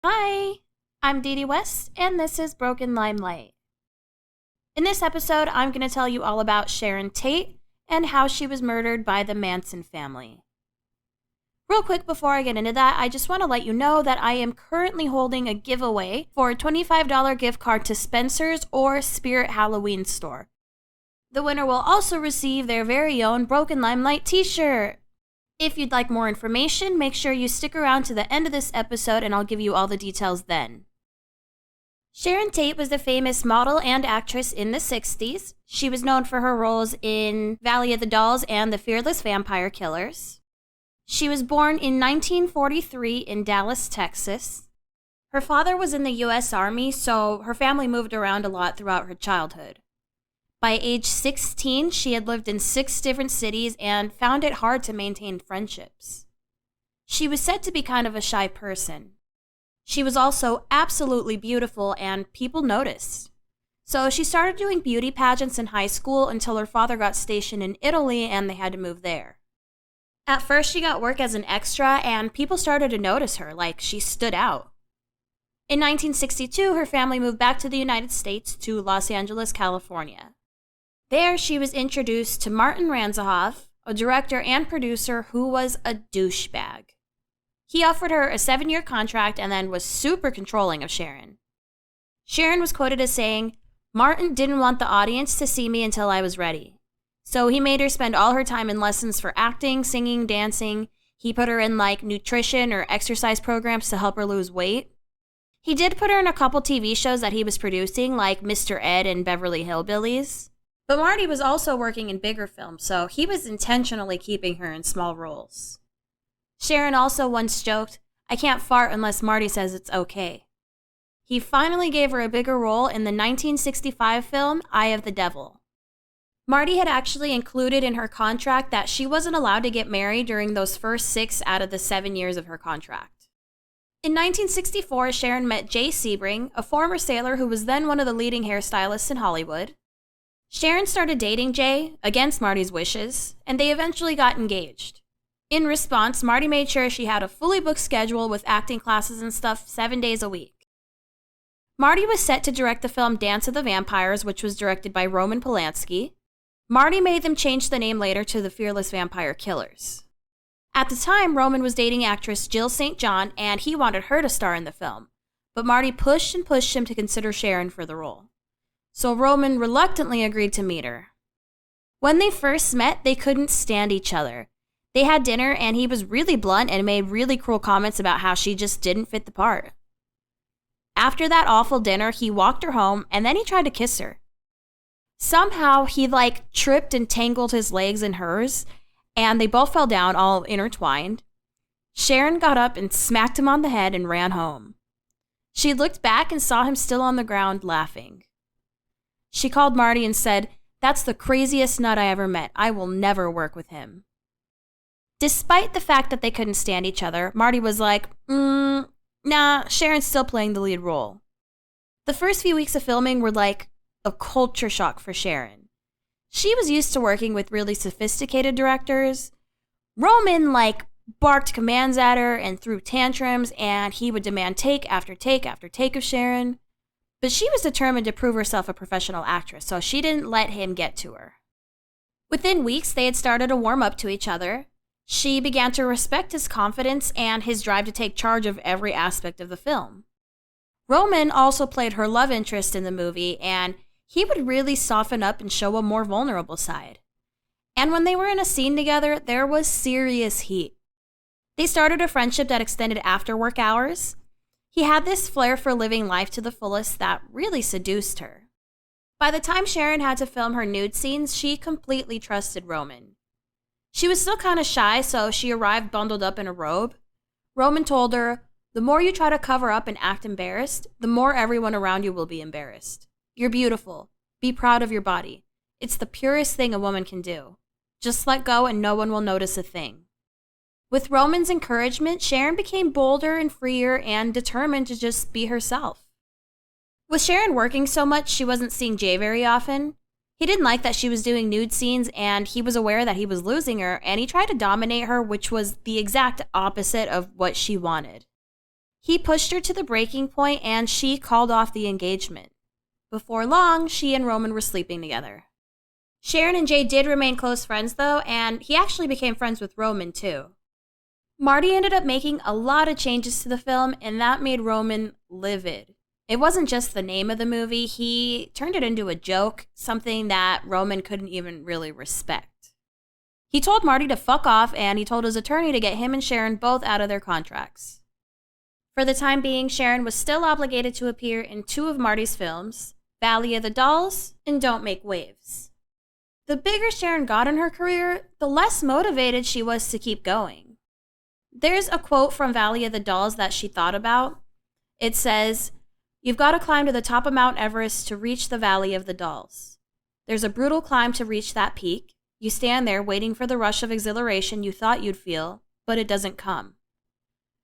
Hi, I'm Dee Dee West, and this is Broken Limelight. In this episode, I'm going to tell you all about Sharon Tate and how she was murdered by the Manson family. Real quick before I get into that, I just want to let you know that I am currently holding a giveaway for a $25 gift card to Spencer's or Spirit Halloween store. The winner will also receive their very own Broken Limelight t-shirt. If you'd like more information, make sure you stick around to the end of this episode and I'll give you all the details then. Sharon Tate was a famous model and actress in the 60s. She was known for her roles in Valley of the Dolls and The Fearless Vampire Killers. She was born in 1943 in Dallas, Texas. Her father was in the U.S. Army, so her family moved around a lot throughout her childhood. By age 16, she had lived in 6 different cities and found it hard to maintain friendships. She was said to be kind of a shy person. She was also absolutely beautiful and people noticed. So she started doing beauty pageants in high school until her father got stationed in Italy and they had to move there. At first, she got work as an extra and people started to notice her, like she stood out. In 1962, her family moved back to the United States to Los Angeles, California. There, she was introduced to Martin Ranzahov, a director and producer who was a douchebag. He offered her a 7-year contract and then was super controlling of Sharon. Sharon was quoted as saying, "Martin didn't want the audience to see me until I was ready. So he made her spend all her time in lessons for acting, singing, dancing. He put her in nutrition or exercise programs to help her lose weight. He did put her in a couple TV shows that he was producing, like Mr. Ed and Beverly Hillbillies. But Marty was also working in bigger films, so he was intentionally keeping her in small roles." Sharon also once joked, "I can't fart unless Marty says it's okay." He finally gave her a bigger role in the 1965 film Eye of the Devil. Marty had actually included in her contract that she wasn't allowed to get married during those first 6 out of the 7 years of her contract. In 1964, Sharon met Jay Sebring, a former sailor who was then one of the leading hairstylists in Hollywood. Sharon started dating Jay, against Marty's wishes, and they eventually got engaged. In response, Marty made sure she had a fully booked schedule with acting classes and stuff 7 days a week. Marty was set to direct the film Dance of the Vampires, which was directed by Roman Polanski. Marty made them change the name later to The Fearless Vampire Killers. At the time, Roman was dating actress Jill St. John, and he wanted her to star in the film, but Marty pushed and pushed him to consider Sharon for the role. So Roman reluctantly agreed to meet her. When they first met, they couldn't stand each other. They had dinner, and he was really blunt and made really cruel comments about how she just didn't fit the part. After that awful dinner, he walked her home, and then he tried to kiss her. Somehow, he tripped and tangled his legs in hers, and they both fell down, all intertwined. Sharon got up and smacked him on the head and ran home. She looked back and saw him still on the ground, laughing. She called Marty and said, "That's the craziest nut I ever met. I will never work with him." Despite the fact that they couldn't stand each other, Marty was like, nah, Sharon's still playing the lead role. The first few weeks of filming were like a culture shock for Sharon. She was used to working with really sophisticated directors. Roman, barked commands at her and threw tantrums, and he would demand take after take after take of Sharon. But she was determined to prove herself a professional actress, so she didn't let him get to her. Within weeks, they had started to warm up to each other. She began to respect his confidence and his drive to take charge of every aspect of the film. Roman also played her love interest in the movie, and he would really soften up and show a more vulnerable side. And when they were in a scene together, there was serious heat. They started a friendship that extended after work hours. He had this flair for living life to the fullest that really seduced her. By the time Sharon had to film her nude scenes, she completely trusted Roman. She was still kind of shy, so she arrived bundled up in a robe. Roman told her, "The more you try to cover up and act embarrassed, the more everyone around you will be embarrassed. You're beautiful. Be proud of your body. It's the purest thing a woman can do. Just let go and no one will notice a thing." With Roman's encouragement, Sharon became bolder and freer and determined to just be herself. With Sharon working so much, she wasn't seeing Jay very often. He didn't like that she was doing nude scenes, and he was aware that he was losing her, and he tried to dominate her, which was the exact opposite of what she wanted. He pushed her to the breaking point and she called off the engagement. Before long, she and Roman were sleeping together. Sharon and Jay did remain close friends though, and he actually became friends with Roman too. Marty ended up making a lot of changes to the film, and that made Roman livid. It wasn't just the name of the movie, he turned it into a joke, something that Roman couldn't even really respect. He told Marty to fuck off, and he told his attorney to get him and Sharon both out of their contracts. For the time being, Sharon was still obligated to appear in 2 of Marty's films, Valley of the Dolls and Don't Make Waves. The bigger Sharon got in her career, the less motivated she was to keep going. There's a quote from Valley of the Dolls that she thought about. It says, "You've got to climb to the top of Mount Everest to reach the Valley of the Dolls. There's a brutal climb to reach that peak. You stand there waiting for the rush of exhilaration you thought you'd feel, but it doesn't come.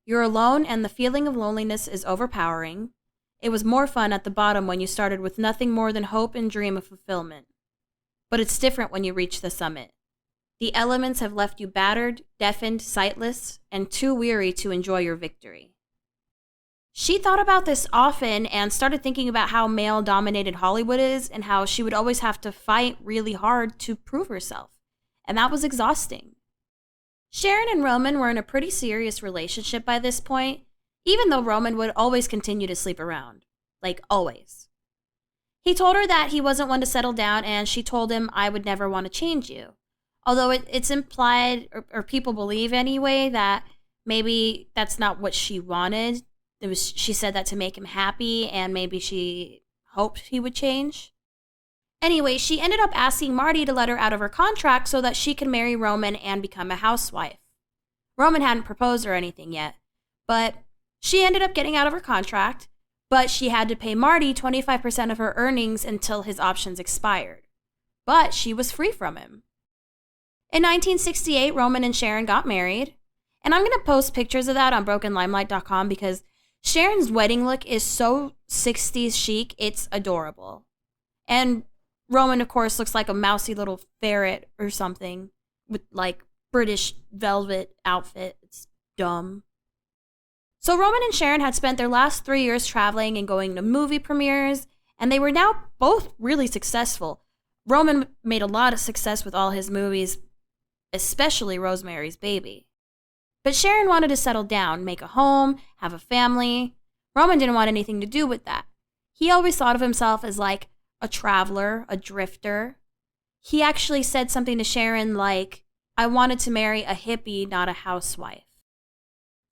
You're alone and the feeling of loneliness is overpowering. It was more fun at the bottom when you started with nothing more than hope and dream of fulfillment. But it's different when you reach the summit. The elements have left you battered, deafened, sightless, and too weary to enjoy your victory." She thought about this often and started thinking about how male-dominated Hollywood is and how she would always have to fight really hard to prove herself. And that was exhausting. Sharon and Roman were in a pretty serious relationship by this point, even though Roman would always continue to sleep around. Like, always. He told her that he wasn't one to settle down, and she told him, "I would never want to change you." Although it's implied, or people believe anyway, that maybe that's not what she wanted. She said that to make him happy, and maybe she hoped he would change. Anyway, she ended up asking Marty to let her out of her contract so that she could marry Roman and become a housewife. Roman hadn't proposed or anything yet, but she ended up getting out of her contract, but she had to pay Marty 25% of her earnings until his options expired. But she was free from him. In 1968, Roman and Sharon got married, and I'm going to post pictures of that on brokenlimelight.com because Sharon's wedding look is so 60s chic, it's adorable. And Roman, of course, looks like a mousy little ferret or something with like British velvet outfit. It's dumb. So Roman and Sharon had spent their last 3 years traveling and going to movie premieres, and they were now both really successful. Roman made a lot of success with all his movies, especially Rosemary's Baby. But Sharon wanted to settle down, make a home, have a family. Roman didn't want anything to do with that. He always thought of himself as like a traveler, a drifter. He actually said something to Sharon like, "I wanted to marry a hippie, not a housewife."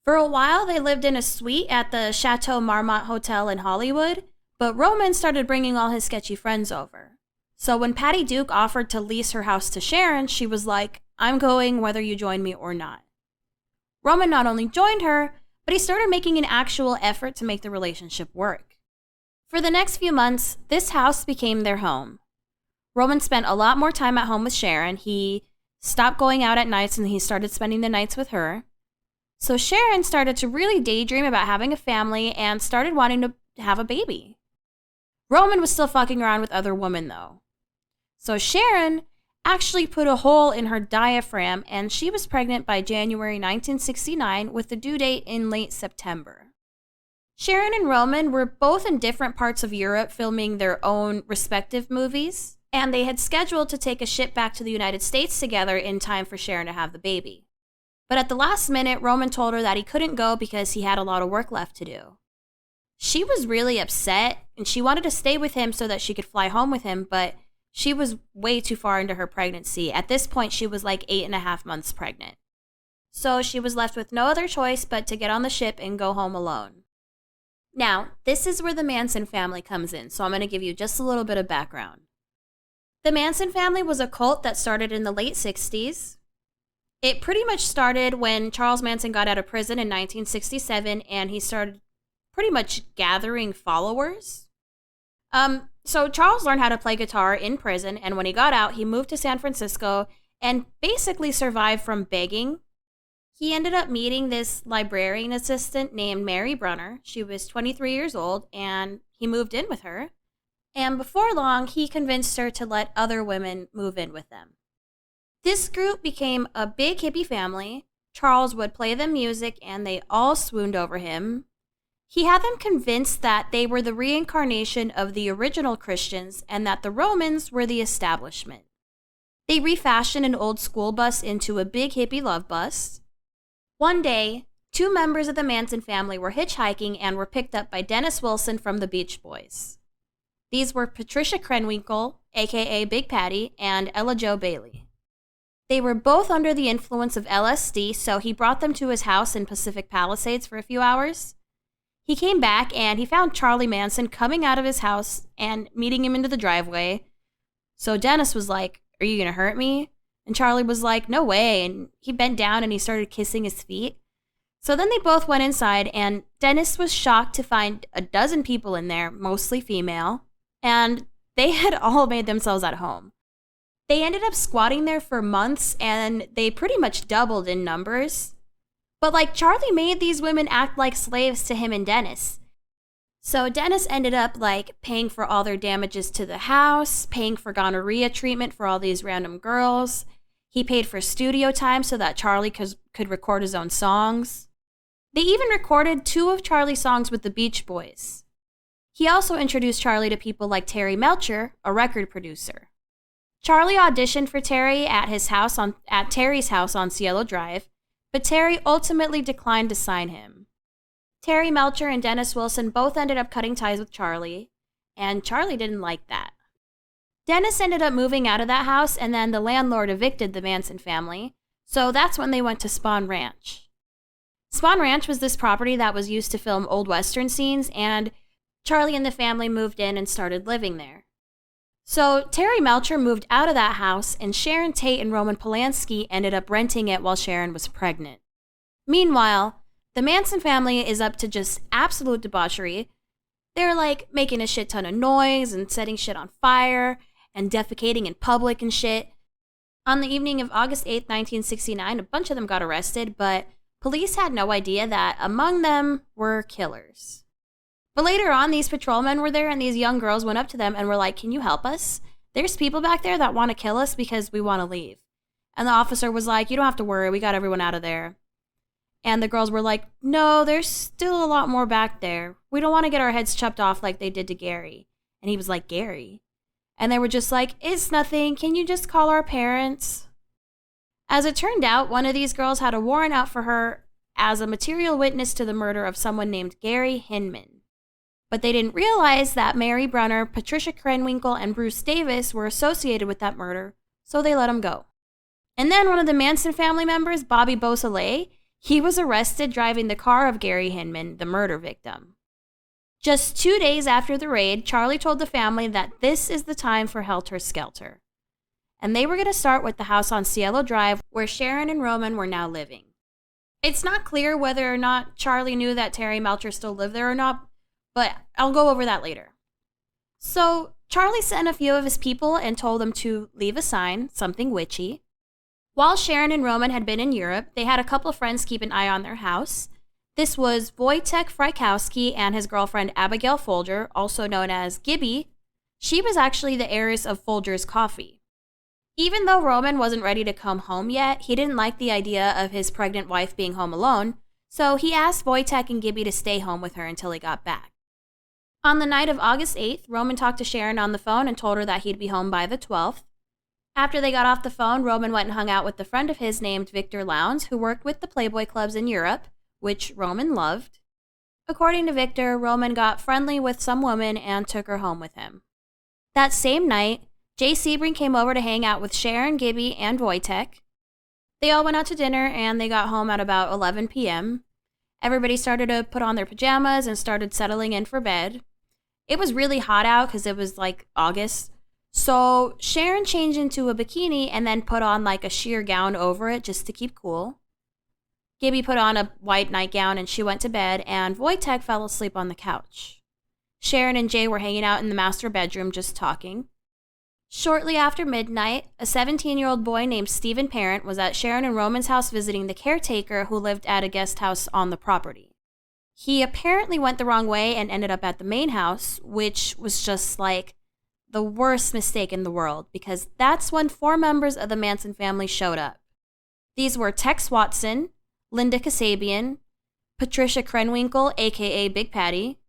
For a while, they lived in a suite at the Chateau Marmont Hotel in Hollywood, but Roman started bringing all his sketchy friends over. So when Patty Duke offered to lease her house to Sharon, she was like, "I'm going whether you join me or not." Roman not only joined her, but he started making an actual effort to make the relationship work. For the next few months, this house became their home. Roman spent a lot more time at home with Sharon. He stopped going out at nights and he started spending the nights with her. So Sharon started to really daydream about having a family and started wanting to have a baby. Roman was still fucking around with other women though. So Sharon actually put a hole in her diaphragm and she was pregnant by January 1969 with the due date in late September. Sharon and Roman were both in different parts of Europe filming their own respective movies, and they had scheduled to take a ship back to the United States together in time for Sharon to have the baby. But at the last minute, Roman told her that he couldn't go because he had a lot of work left to do. She was really upset, and she wanted to stay with him so that she could fly home with him, but she was way too far into her pregnancy. At this point, she was like 8.5 months pregnant. So she was left with no other choice but to get on the ship and go home alone. Now, this is where the Manson family comes in, so I'm going to give you just a little bit of background. The Manson family was a cult that started in the late 60s. It pretty much started when Charles Manson got out of prison in 1967, and he started pretty much gathering followers. So Charles learned how to play guitar in prison, and when he got out, he moved to San Francisco and basically survived from begging. He ended up meeting this librarian assistant named Mary Brunner. She was 23 years old, and he moved in with her. And before long, he convinced her to let other women move in with them. This group became a big hippie family. Charles would play them music, and they all swooned over him. He had them convinced that they were the reincarnation of the original Christians and that the Romans were the establishment. They refashioned an old school bus into a big hippie love bus. One day, 2 members of the Manson family were hitchhiking and were picked up by Dennis Wilson from the Beach Boys. These were Patricia Krenwinkel, aka Big Patty, and Ella Jo Bailey. They were both under the influence of LSD, so he brought them to his house in Pacific Palisades for a few hours. He came back and he found Charlie Manson coming out of his house and meeting him into the driveway. So Dennis was like, "Are you gonna hurt me?" And Charlie was like, "No way." And he bent down and he started kissing his feet. So then they both went inside, and Dennis was shocked to find a dozen people in there, mostly female, and they had all made themselves at home. They ended up squatting there for months, and they pretty much doubled in numbers. But Charlie made these women act like slaves to him and Dennis. So Dennis ended up paying for all their damages to the house, paying for gonorrhea treatment for all these random girls. He paid for studio time so that Charlie could record his own songs. They even recorded 2 of Charlie's songs with the Beach Boys. He also introduced Charlie to people like Terry Melcher, a record producer. Charlie auditioned for Terry at Terry's house on Cielo Drive, but Terry ultimately declined to sign him. Terry Melcher and Dennis Wilson both ended up cutting ties with Charlie, and Charlie didn't like that. Dennis ended up moving out of that house, and then the landlord evicted the Manson family, so that's when they went to Spawn Ranch. Spawn Ranch was this property that was used to film old Western scenes, and Charlie and the family moved in and started living there. So Terry Melcher moved out of that house, and Sharon Tate and Roman Polanski ended up renting it while Sharon was pregnant. Meanwhile, the Manson family is up to just absolute debauchery. They're making a shit ton of noise and setting shit on fire and defecating in public and shit. On the evening of August 8th, 1969, a bunch of them got arrested, but police had no idea that among them were killers. But later on, these patrolmen were there, and these young girls went up to them and were like, "Can you help us? There's people back there that want to kill us because we want to leave." And the officer was like, "You don't have to worry, we got everyone out of there." And the girls were like, "No, there's still a lot more back there. We don't want to get our heads chopped off like they did to Gary." And he was like, "Gary?" And they were just like, "It's nothing. Can you just call our parents?" As it turned out, one of these girls had a warrant out for her as a material witness to the murder of someone named Gary Hinman. But they didn't realize that Mary Brunner, Patricia Krenwinkel, and Bruce Davis were associated with that murder, so they let him go. And then one of the Manson family members, Bobby Beausoleil, he was arrested driving the car of Gary Hinman, the murder victim. Just 2 days after the raid, Charlie told the family that this is the time for Helter Skelter. And they were going to start with the house on Cielo Drive, where Sharon and Roman were now living. It's not clear whether or not Charlie knew that Terry Melcher still lived there or not, but I'll go over that later. So Charlie sent a few of his people and told them to leave a sign, something witchy. While Sharon and Roman had been in Europe, they had a couple of friends keep an eye on their house. This was Wojtek Frykowski and his girlfriend Abigail Folger, also known as Gibby. She was actually the heiress of Folger's Coffee. Even though Roman wasn't ready to come home yet, he didn't like the idea of his pregnant wife being home alone, so he asked Wojtek and Gibby to stay home with her until he got back. On the night of August 8th, Roman talked to Sharon on the phone and told her that he'd be home by the 12th. After they got off the phone, Roman went and hung out with a friend of his named Victor Lowndes, who worked with the Playboy clubs in Europe, which Roman loved. According to Victor, Roman got friendly with some woman and took her home with him. That same night, Jay Sebring came over to hang out with Sharon, Gibby, and Wojtek. They all went out to dinner, and they got home at about 11 p.m. Everybody started to put on their pajamas and started settling in for bed. It was really hot out because it was August. So Sharon changed into a bikini and then put on a sheer gown over it just to keep cool. Gibby put on a white nightgown and she went to bed, and Wojtek fell asleep on the couch. Sharon and Jay were hanging out in the master bedroom just talking. Shortly after midnight, a 17-year-old boy named Stephen Parent was at Sharon and Roman's house visiting the caretaker who lived at a guest house on the property. He apparently went the wrong way and ended up at the main house, which was just the worst mistake in the world, because that's when 4 members of the Manson family showed up. These were Tex Watson, Linda Kasabian, Patricia Krenwinkel, aka Big Patty,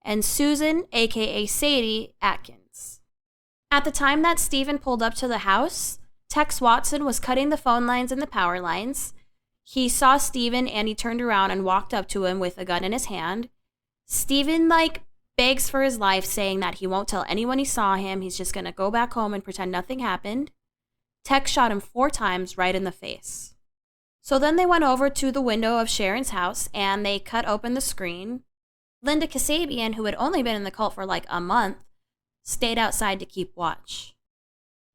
and Susan, aka Sadie Atkins. At the time that Stephen pulled up to the house, Tex Watson was cutting the phone lines and the power lines. He saw Stephen and he turned around and walked up to him with a gun in his hand. Stephen, begs for his life, saying that he won't tell anyone he saw him. He's just going to go back home and pretend nothing happened. Tex shot him 4 times right in the face. So then they went over to the window of Sharon's house and they cut open the screen. Linda Kasabian, who had only been in the cult for a month, stayed outside to keep watch.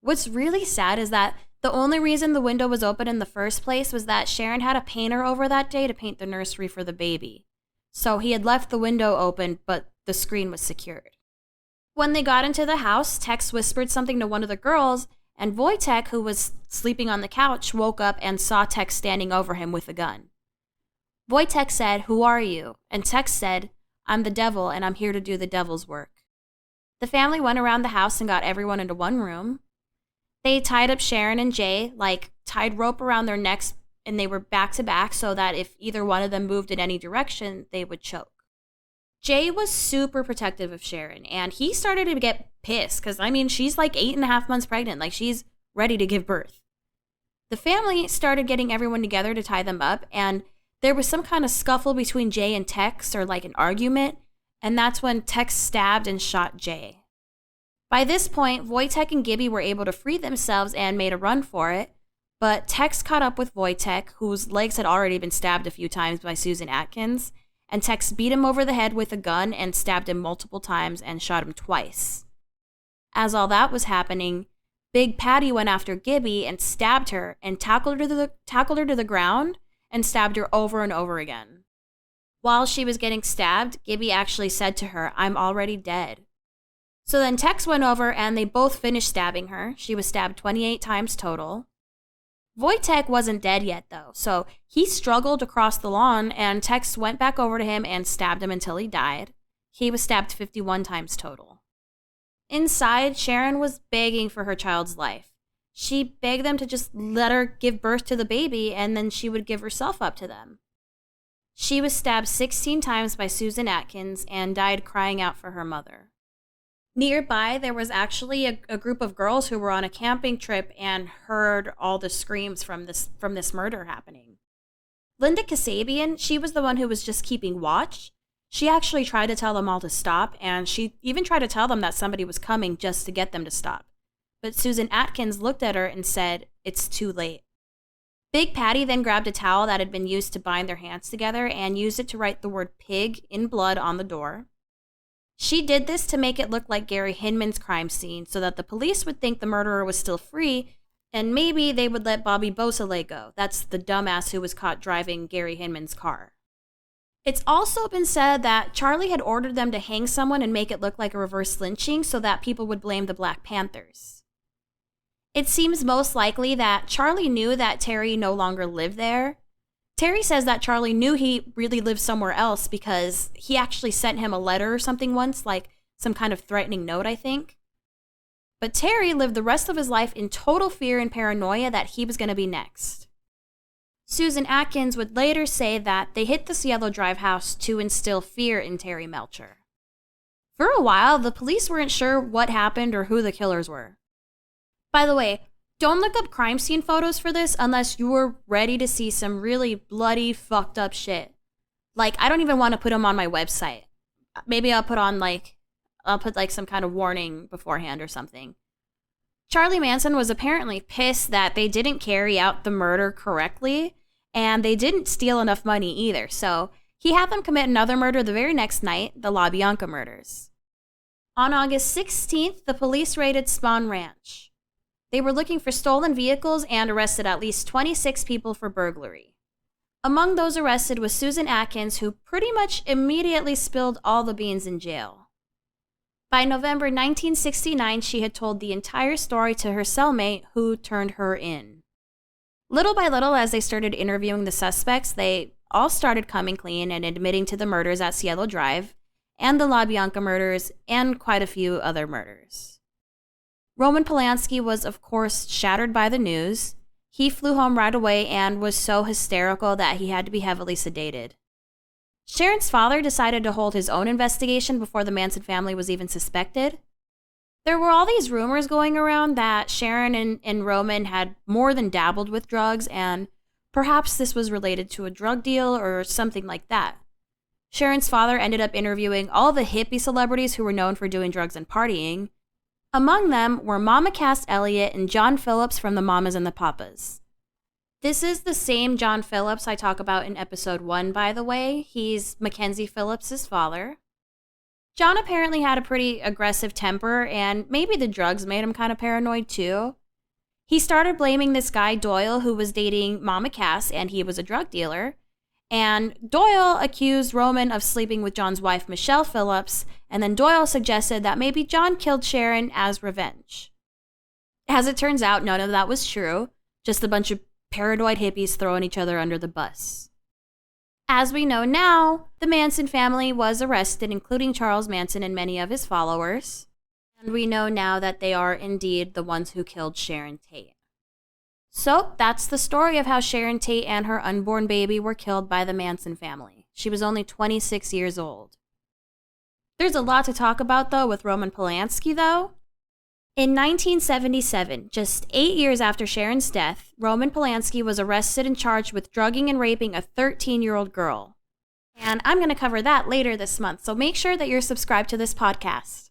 What's really sad is that the only reason the window was open in the first place was that Sharon had a painter over that day to paint the nursery for the baby. So he had left the window open, but the screen was secured. When they got into the house, Tex whispered something to one of the girls, and Wojtek, who was sleeping on the couch, woke up and saw Tex standing over him with a gun. Wojtek said, "Who are you?" And Tex said, "I'm the devil, and I'm here to do the devil's work." The family went around the house and got everyone into one room. They tied up Sharon and Jay, tied rope around their necks, and they were back to back so that if either one of them moved in any direction, they would choke. Jay was super protective of Sharon, and he started to get pissed because, she's 8.5 months pregnant. She's ready to give birth. The family started getting everyone together to tie them up, and there was some kind of scuffle between Jay and Tex, or an argument, and that's when Tex stabbed and shot Jay. By this point, Wojtek and Gibby were able to free themselves and made a run for it, but Tex caught up with Wojtek, whose legs had already been stabbed a few times by Susan Atkins, and Tex beat him over the head with a gun and stabbed him multiple times and shot him twice. As all that was happening, Big Patty went after Gibby and stabbed her and tackled her to the ground and stabbed her over and over again. While she was getting stabbed, Gibby actually said to her, "I'm already dead." So then Tex went over and they both finished stabbing her. She was stabbed 28 times total. Wojtek wasn't dead yet, though, so he struggled across the lawn, and Tex went back over to him and stabbed him until he died. He was stabbed 51 times total. Inside, Sharon was begging for her child's life. She begged them to just let her give birth to the baby, and then she would give herself up to them. She was stabbed 16 times by Susan Atkins and died crying out for her mother. Nearby, there was actually a group of girls who were on a camping trip and heard all the screams from this murder happening. Linda Kasabian, she was the one who was just keeping watch. She actually tried to tell them all to stop, and she even tried to tell them that somebody was coming just to get them to stop. But Susan Atkins looked at her and said, "It's too late." Big Patty then grabbed a towel that had been used to bind their hands together and used it to write the word pig in blood on the door. She did this to make it look like Gary Hinman's crime scene so that the police would think the murderer was still free, and maybe they would let Bobby Beausoleil go. That's the dumbass who was caught driving Gary Hinman's car. It's also been said that Charlie had ordered them to hang someone and make it look like a reverse lynching so that people would blame the Black Panthers. It seems most likely that Charlie knew that Terry no longer lived there. Terry says that Charlie knew he really lived somewhere else because he actually sent him a letter or something once, some kind of threatening note, I think. But Terry lived the rest of his life in total fear and paranoia that he was going to be next. Susan Atkins would later say that they hit this Yellow Drive house to instill fear in Terry Melcher. For a while, the police weren't sure what happened or who the killers were. By the way, don't look up crime scene photos for this unless you're ready to see some really bloody, fucked up shit. I don't even want to put them on my website. Maybe I'll put some kind of warning beforehand or something. Charlie Manson was apparently pissed that they didn't carry out the murder correctly, and they didn't steal enough money either, so he had them commit another murder the very next night, the Bianca Murders. On August 16th, the police raided Spawn Ranch. They were looking for stolen vehicles and arrested at least 26 people for burglary. Among those arrested was Susan Atkins, who pretty much immediately spilled all the beans in jail. By November 1969, she had told the entire story to her cellmate, who turned her in. Little by little, as they started interviewing the suspects, they all started coming clean and admitting to the murders at Cielo Drive, and the Bianca murders, and quite a few other murders. Roman Polanski was, of course, shattered by the news. He flew home right away and was so hysterical that he had to be heavily sedated. Sharon's father decided to hold his own investigation before the Manson family was even suspected. There were all these rumors going around that Sharon and Roman had more than dabbled with drugs, and perhaps this was related to a drug deal or something like that. Sharon's father ended up interviewing all the hippie celebrities who were known for doing drugs and partying. Among them were Mama Cass Elliot and John Phillips from the Mamas and the Papas. This is the same John Phillips I talk about in episode 1, by the way. He's Mackenzie Phillips' father. John apparently had a pretty aggressive temper, and maybe the drugs made him kind of paranoid too. He started blaming this guy Doyle, who was dating Mama Cass, and he was a drug dealer. And Doyle accused Roman of sleeping with John's wife, Michelle Phillips, and then Doyle suggested that maybe John killed Sharon as revenge. As it turns out, none of that was true, just a bunch of paranoid hippies throwing each other under the bus. As we know now, the Manson family was arrested, including Charles Manson and many of his followers. And we know now that they are indeed the ones who killed Sharon Tate. So that's the story of how Sharon Tate and her unborn baby were killed by the Manson family. She was only 26 years old. There's a lot to talk about, though, with Roman Polanski, though. In 1977, just 8 years after Sharon's death, Roman Polanski was arrested and charged with drugging and raping a 13-year-old girl. And I'm going to cover that later this month, so make sure that you're subscribed to this podcast.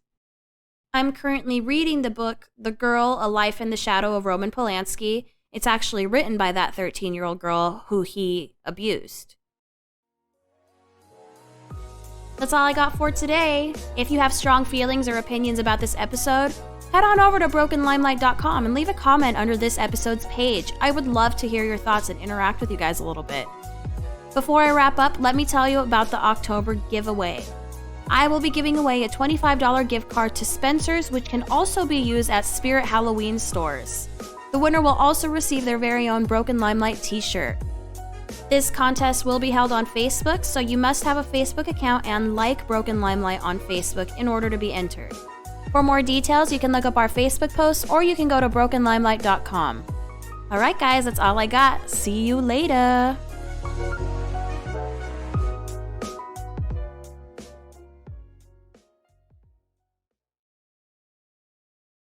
I'm currently reading the book, The Girl, A Life in the Shadow of Roman Polanski. It's actually written by that 13-year-old girl who he abused. That's all I got for today. If you have strong feelings or opinions about this episode, head on over to brokenlimelight.com and leave a comment under this episode's page. I would love to hear your thoughts and interact with you guys a little bit. Before I wrap up, let me tell you about the October giveaway. I will be giving away a $25 gift card to Spencer's, which can also be used at Spirit Halloween stores. The winner will also receive their very own Broken Limelight t-shirt. This contest will be held on Facebook, so you must have a Facebook account and like Broken Limelight on Facebook in order to be entered. For more details, you can look up our Facebook post or you can go to brokenlimelight.com. Alright guys, that's all I got. See you later!